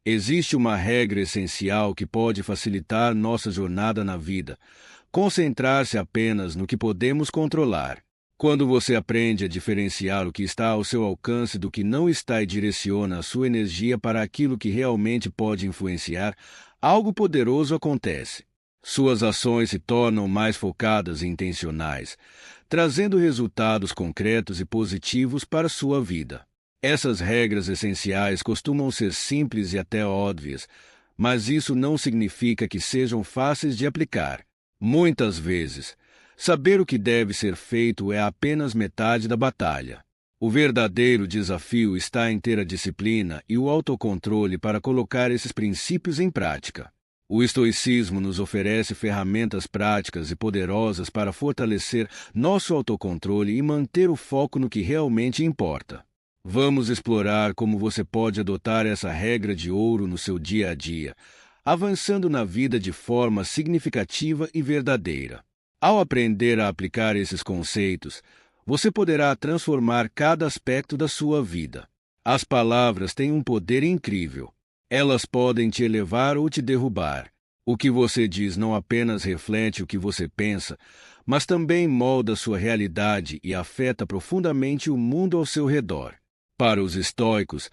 Existe uma regra essencial que pode facilitar nossa jornada na vida: concentrar-se apenas no que podemos controlar. Quando você aprende a diferenciar o que está ao seu alcance do que não está e direciona a sua energia para aquilo que realmente pode influenciar, algo poderoso acontece. Suas ações se tornam mais focadas e intencionais, trazendo resultados concretos e positivos para sua vida. Essas regras essenciais costumam ser simples e até óbvias, mas isso não significa que sejam fáceis de aplicar. Muitas vezes, saber o que deve ser feito é apenas metade da batalha. O verdadeiro desafio está em ter a disciplina e o autocontrole para colocar esses princípios em prática. O estoicismo nos oferece ferramentas práticas e poderosas para fortalecer nosso autocontrole e manter o foco no que realmente importa. Vamos explorar como você pode adotar essa regra de ouro no seu dia a dia, avançando na vida de forma significativa e verdadeira. Ao aprender a aplicar esses conceitos, você poderá transformar cada aspecto da sua vida. As palavras têm um poder incrível. Elas podem te elevar ou te derrubar. O que você diz não apenas reflete o que você pensa, mas também molda sua realidade e afeta profundamente o mundo ao seu redor. Para os estoicos,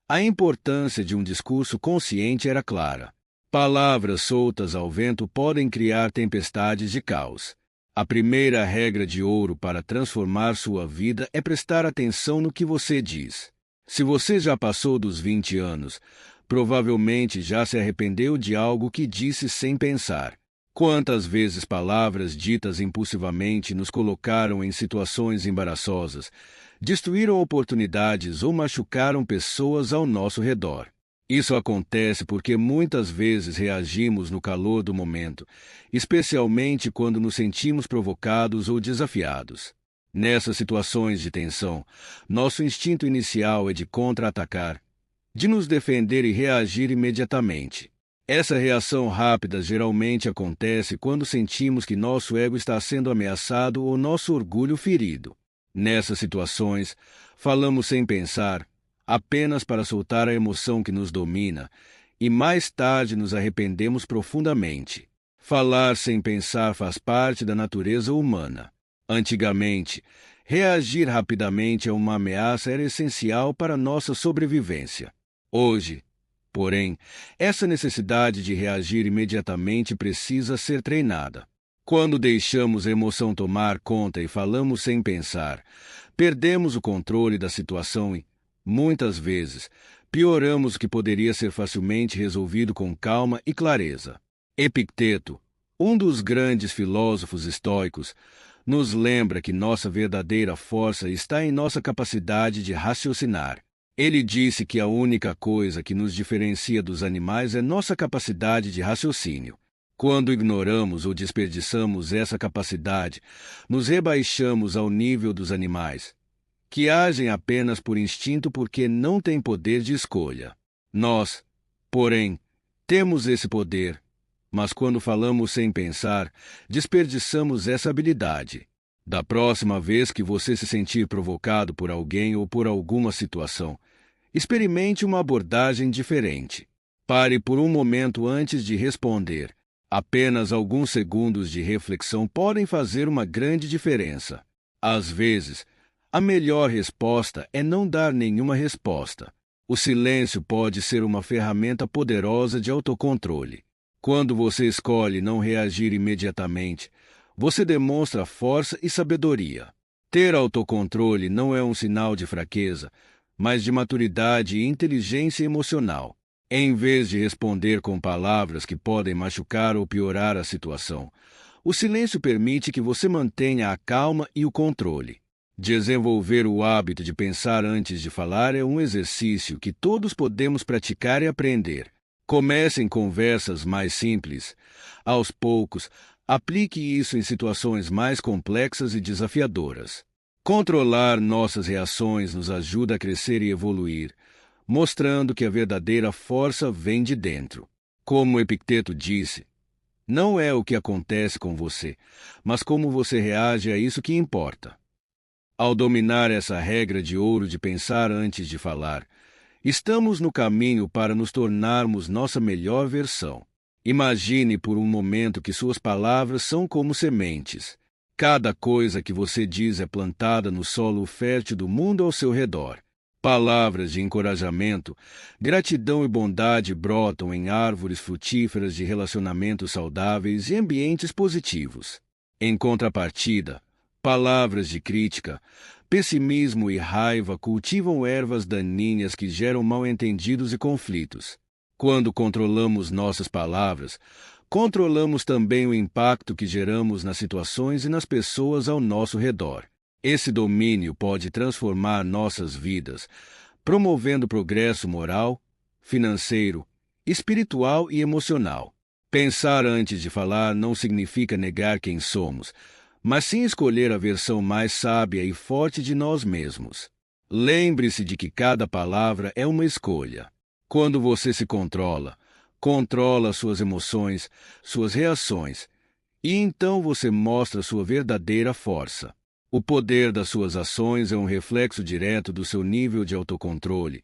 a importância de um discurso consciente era clara. Palavras soltas ao vento podem criar tempestades de caos. A primeira regra de ouro para transformar sua vida é prestar atenção no que você diz. Se você já passou dos 20 anos, provavelmente já se arrependeu de algo que disse sem pensar. Quantas vezes palavras ditas impulsivamente nos colocaram em situações embaraçosas, destruíram oportunidades ou machucaram pessoas ao nosso redor. Isso acontece porque muitas vezes reagimos no calor do momento, especialmente quando nos sentimos provocados ou desafiados. Nessas situações de tensão, nosso instinto inicial é de contra-atacar, de nos defender e reagir imediatamente. Essa reação rápida geralmente acontece quando sentimos que nosso ego está sendo ameaçado ou nosso orgulho ferido. Nessas situações, falamos sem pensar, apenas para soltar a emoção que nos domina, e mais tarde nos arrependemos profundamente. Falar sem pensar faz parte da natureza humana. Antigamente, reagir rapidamente a uma ameaça era essencial para nossa sobrevivência. Hoje, porém, essa necessidade de reagir imediatamente precisa ser treinada. Quando deixamos a emoção tomar conta e falamos sem pensar, perdemos o controle da situação e, muitas vezes, pioramos o que poderia ser facilmente resolvido com calma e clareza. Epicteto, um dos grandes filósofos estoicos, nos lembra que nossa verdadeira força está em nossa capacidade de raciocinar. Ele disse que a única coisa que nos diferencia dos animais é nossa capacidade de raciocínio. Quando ignoramos ou desperdiçamos essa capacidade, nos rebaixamos ao nível dos animais, que agem apenas por instinto porque não têm poder de escolha. Nós, porém, temos esse poder, mas quando falamos sem pensar, desperdiçamos essa habilidade. Da próxima vez que você se sentir provocado por alguém ou por alguma situação, experimente uma abordagem diferente. Pare por um momento antes de responder. Apenas alguns segundos de reflexão podem fazer uma grande diferença. Às vezes, a melhor resposta é não dar nenhuma resposta. O silêncio pode ser uma ferramenta poderosa de autocontrole. Quando você escolhe não reagir imediatamente, você demonstra força e sabedoria. Ter autocontrole não é um sinal de fraqueza, mas de maturidade e inteligência emocional. Em vez de responder com palavras que podem machucar ou piorar a situação, o silêncio permite que você mantenha a calma e o controle. Desenvolver o hábito de pensar antes de falar é um exercício que todos podemos praticar e aprender. Comece em conversas mais simples. Aos poucos, aplique isso em situações mais complexas e desafiadoras. Controlar nossas reações nos ajuda a crescer e evoluir, mostrando que a verdadeira força vem de dentro. Como Epicteto disse, não é o que acontece com você, mas como você reage a isso que importa. Ao dominar essa regra de ouro de pensar antes de falar, Estamos no caminho para nos tornarmos nossa melhor versão. Imagine por um momento que suas palavras são como sementes. Cada coisa que você diz é plantada no solo fértil do mundo ao seu redor. Palavras de encorajamento, gratidão e bondade brotam em árvores frutíferas de relacionamentos saudáveis e ambientes positivos. Em contrapartida, palavras de crítica, pessimismo e raiva cultivam ervas daninhas que geram mal-entendidos e conflitos. Quando controlamos nossas palavras, controlamos também o impacto que geramos nas situações e nas pessoas ao nosso redor. Esse domínio pode transformar nossas vidas, promovendo progresso moral, financeiro, espiritual e emocional. Pensar antes de falar não significa negar quem somos, mas sim escolher a versão mais sábia e forte de nós mesmos. Lembre-se de que cada palavra é uma escolha. Quando você se controla, controla suas emoções, suas reações, e então você mostra sua verdadeira força. O poder das suas ações é um reflexo direto do seu nível de autocontrole,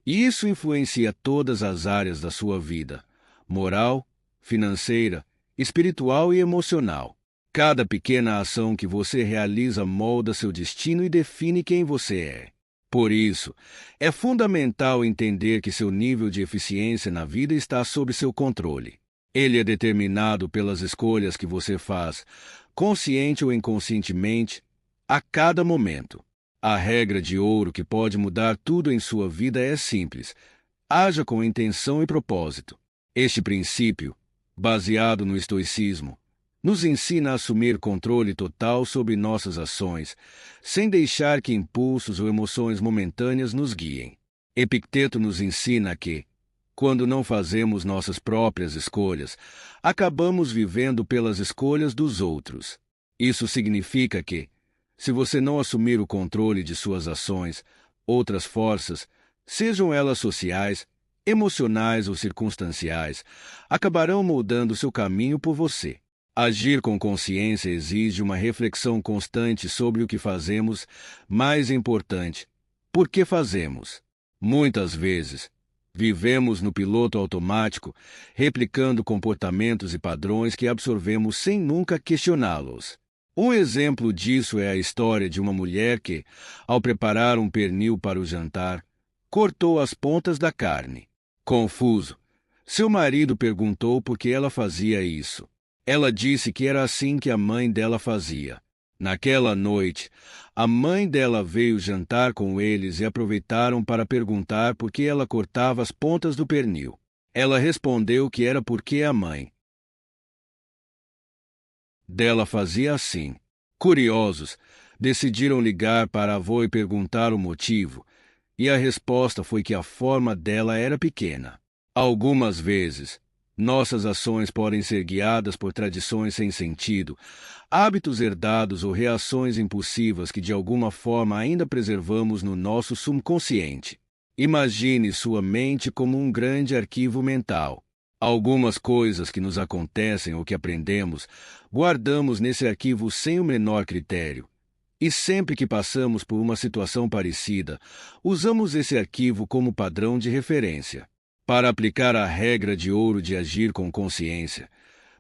e isso influencia todas as áreas da sua vida: moral, financeira, espiritual e emocional. Cada pequena ação que você realiza molda seu destino e define quem você é. Por isso, é fundamental entender que seu nível de eficiência na vida está sob seu controle. Ele é determinado pelas escolhas que você faz, consciente ou inconscientemente, a cada momento. A regra de ouro que pode mudar tudo em sua vida é simples: haja com intenção e propósito. Este princípio, baseado no estoicismo, nos ensina a assumir controle total sobre nossas ações, sem deixar que impulsos ou emoções momentâneas nos guiem. Epicteto nos ensina que, quando não fazemos nossas próprias escolhas, acabamos vivendo pelas escolhas dos outros. Isso significa que, se você não assumir o controle de suas ações, outras forças, sejam elas sociais, emocionais ou circunstanciais, acabarão moldando seu caminho por você. Agir com consciência exige uma reflexão constante sobre o que fazemos, mais importante, por que fazemos. Muitas vezes, vivemos no piloto automático, replicando comportamentos e padrões que absorvemos sem nunca questioná-los. Um exemplo disso é a história de uma mulher que, ao preparar um pernil para o jantar, cortou as pontas da carne. Confuso, seu marido perguntou por que ela fazia isso. Ela disse que era assim que a mãe dela fazia. Naquela noite, a mãe dela veio jantar com eles e aproveitaram para perguntar por que ela cortava as pontas do pernil. Ela respondeu que era porque a mãe dela fazia assim. Curiosos, decidiram ligar para a avó e perguntar o motivo, e a resposta foi que a forma dela era pequena. Algumas vezes, nossas ações podem ser guiadas por tradições sem sentido, hábitos herdados ou reações impulsivas que de alguma forma ainda preservamos no nosso subconsciente. Imagine sua mente como um grande arquivo mental. Algumas coisas que nos acontecem ou que aprendemos, guardamos nesse arquivo sem o menor critério. E sempre que passamos por uma situação parecida, usamos esse arquivo como padrão de referência. Para aplicar a regra de ouro de agir com consciência,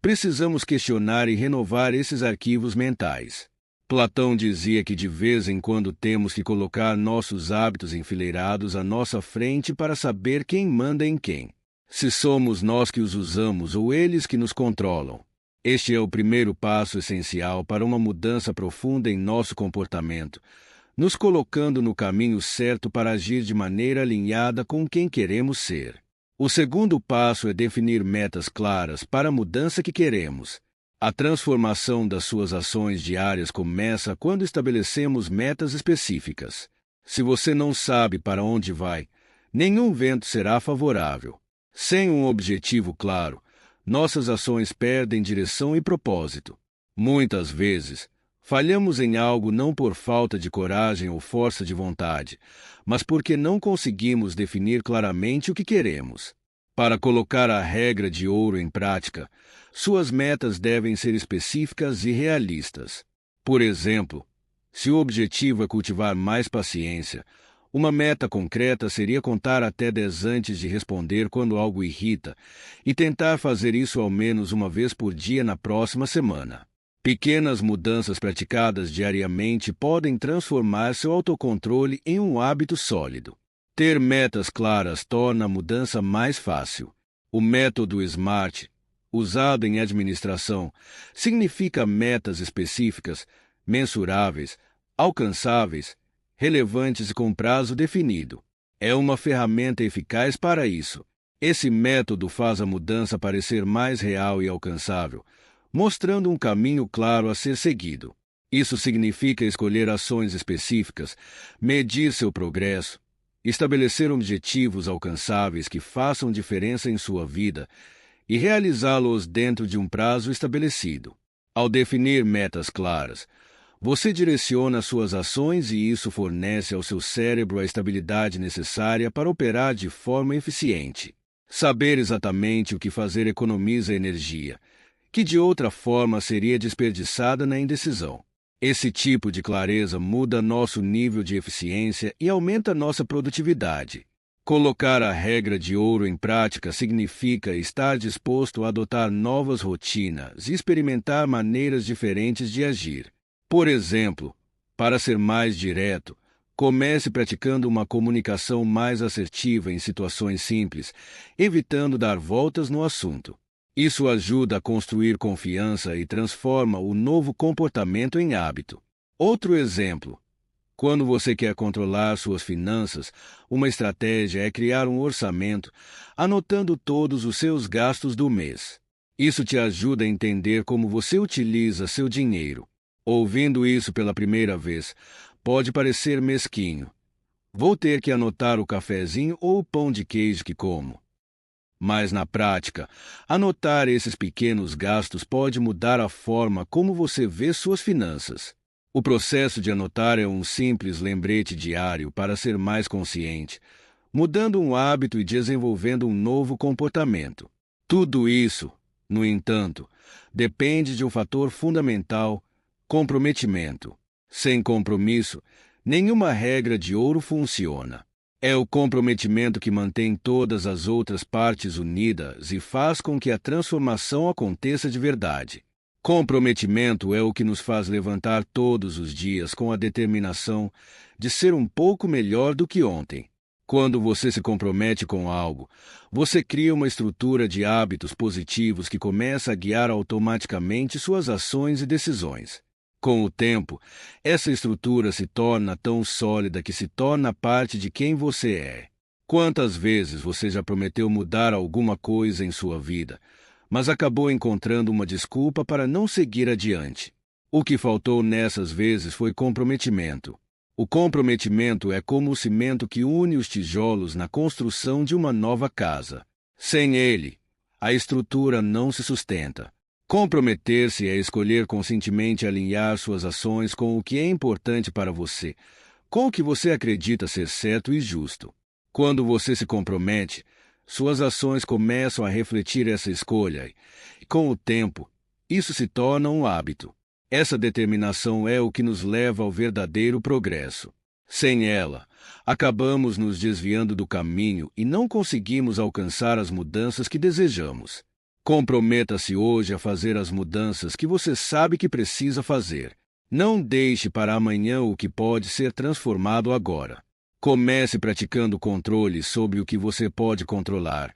precisamos questionar e renovar esses arquivos mentais. Platão dizia que de vez em quando temos que colocar nossos hábitos enfileirados à nossa frente para saber quem manda em quem. Se somos nós que os usamos ou eles que nos controlam. Este é o primeiro passo essencial para uma mudança profunda em nosso comportamento, nos colocando no caminho certo para agir de maneira alinhada com quem queremos ser. O segundo passo é definir metas claras para a mudança que queremos. A transformação das suas ações diárias começa quando estabelecemos metas específicas. Se você não sabe para onde vai, nenhum vento será favorável. Sem um objetivo claro, nossas ações perdem direção e propósito. Muitas vezes, falhamos em algo não por falta de coragem ou força de vontade, mas porque não conseguimos definir claramente o que queremos. Para colocar a regra de ouro em prática, suas metas devem ser específicas e realistas. Por exemplo, se o objetivo é cultivar mais paciência, Uma meta concreta seria contar até 10 antes de responder quando algo irrita e tentar fazer isso ao menos uma vez por dia na próxima semana. Pequenas mudanças praticadas diariamente podem transformar seu autocontrole em um hábito sólido. Ter metas claras torna a mudança mais fácil. O método SMART, usado em administração, significa metas específicas, mensuráveis, alcançáveis, relevantes e com prazo definido. É uma ferramenta eficaz para isso. Esse método faz a mudança parecer mais real e alcançável, mostrando um caminho claro a ser seguido. Isso significa escolher ações específicas, medir seu progresso, estabelecer objetivos alcançáveis que façam diferença em sua vida e realizá-los dentro de um prazo estabelecido. Ao definir metas claras, você direciona suas ações e isso fornece ao seu cérebro a estabilidade necessária para operar de forma eficiente. Saber exatamente o que fazer economiza energia, que de outra forma seria desperdiçada na indecisão. Esse tipo de clareza muda nosso nível de eficiência e aumenta nossa produtividade. Colocar a regra de ouro em prática significa estar disposto a adotar novas rotinas e experimentar maneiras diferentes de agir. Por exemplo, para ser mais direto, comece praticando uma comunicação mais assertiva em situações simples, evitando dar voltas no assunto. Isso ajuda a construir confiança e transforma o novo comportamento em hábito. Outro exemplo. Quando você quer controlar suas finanças, uma estratégia é criar um orçamento, anotando todos os seus gastos do mês. Isso te ajuda a entender como você utiliza seu dinheiro. Ouvindo isso pela primeira vez, pode parecer mesquinho. Vou ter que anotar o cafezinho ou o pão de queijo que como. Mas, na prática, anotar esses pequenos gastos pode mudar a forma como você vê suas finanças. O processo de anotar é um simples lembrete diário para ser mais consciente, mudando um hábito e desenvolvendo um novo comportamento. Tudo isso, no entanto, depende de um fator fundamental: comprometimento. Sem compromisso, nenhuma regra de ouro funciona. É o comprometimento que mantém todas as outras partes unidas e faz com que a transformação aconteça de verdade. Comprometimento é o que nos faz levantar todos os dias com a determinação de ser um pouco melhor do que ontem. Quando você se compromete com algo, você cria uma estrutura de hábitos positivos que começa a guiar automaticamente suas ações e decisões. Com o tempo, essa estrutura se torna tão sólida que se torna parte de quem você é. Quantas vezes você já prometeu mudar alguma coisa em sua vida, mas acabou encontrando uma desculpa para não seguir adiante? O que faltou nessas vezes foi comprometimento. O comprometimento é como o cimento que une os tijolos na construção de uma nova casa. Sem ele, a estrutura não se sustenta. Comprometer-se é escolher conscientemente alinhar suas ações com o que é importante para você, com o que você acredita ser certo e justo. Quando você se compromete, suas ações começam a refletir essa escolha e, com o tempo, isso se torna um hábito. Essa determinação é o que nos leva ao verdadeiro progresso. Sem ela, acabamos nos desviando do caminho e não conseguimos alcançar as mudanças que desejamos. Comprometa-se hoje a fazer as mudanças que você sabe que precisa fazer. Não deixe para amanhã o que pode ser transformado agora. Comece praticando controle sobre o que você pode controlar: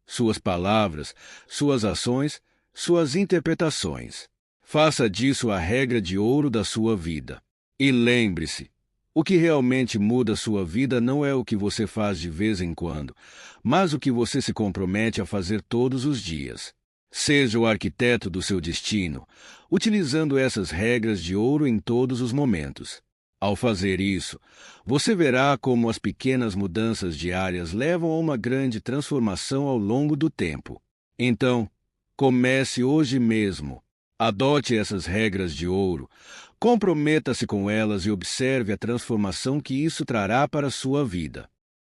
suas palavras, suas ações, suas interpretações. Faça disso a regra de ouro da sua vida. E lembre-se, o que realmente muda sua vida não é o que você faz de vez em quando, mas o que você se compromete a fazer todos os dias. Seja o arquiteto do seu destino, utilizando essas regras de ouro em todos os momentos. Ao fazer isso, você verá como as pequenas mudanças diárias levam a uma grande transformação ao longo do tempo. Então, comece hoje mesmo. Adote essas regras de ouro, comprometa-se com elas e observe a transformação que isso trará para a sua vida.